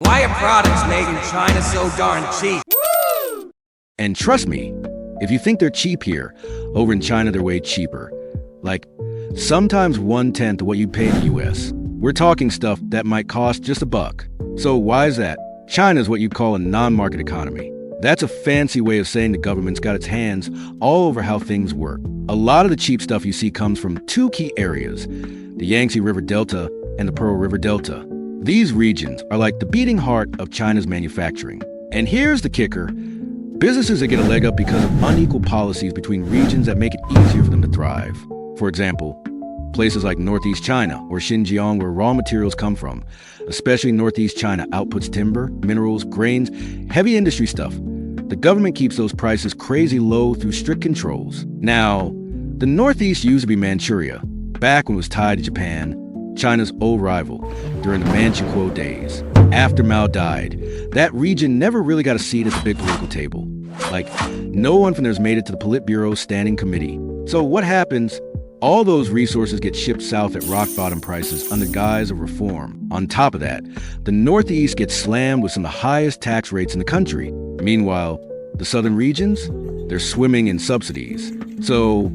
Why are products made in China so darn cheap? And trust me, if you think they're cheap here, over in China they're way cheaper. Like, sometimes 1/10 of what you pay in the US. We're talking stuff that might cost just $1. So why is that? China's what you'd call a non-market economy. That's a fancy way of saying the government's got its hands all over how things work. A lot of the cheap stuff you see comes from two key areas, the Yangtze River Delta and the Pearl River Delta. These regions are like the beating heart of China's manufacturing. And here's the kicker. Businesses that get a leg up because of unequal policies between regions that make it easier for them to thrive. For example, places like Northeast China or Xinjiang where raw materials come from, especially Northeast China outputs timber, minerals, grains, heavy industry stuff. The government keeps those prices crazy low through strict controls. Now, the Northeast used to be Manchuria, back when it was tied to Japan, China's old rival, during the Manchukuo days. After Mao died, that region never really got a seat at the big political table. Like, no one from there's made it to the Politburo Standing Committee. So what happens? All those resources get shipped south at rock-bottom prices under guise of reform. On top of that, the Northeast gets slammed with some of the highest tax rates in the country. Meanwhile, the southern regions, they're swimming in subsidies. So,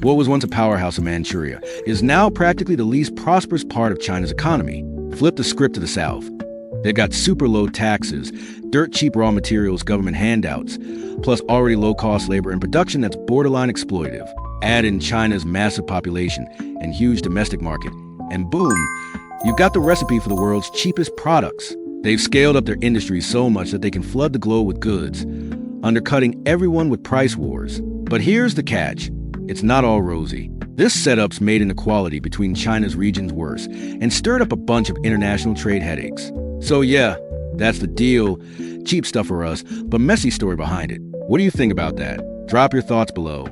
what was once a powerhouse of Manchuria is now practically the least prosperous part of China's economy. Flip the script to the south. They've got super low taxes, dirt cheap raw materials, government handouts, plus already low-cost labor and production that's borderline exploitative. Add in China's massive population and huge domestic market, and boom, you've got the recipe for the world's cheapest products. They've scaled up their industry so much that they can flood the globe with goods, undercutting everyone with price wars. But here's the catch. It's not all rosy. This setup's made inequality between China's regions worse and stirred up a bunch of international trade headaches. So yeah, that's the deal. Cheap stuff for us, but messy story behind it. What do you think about that? Drop your thoughts below.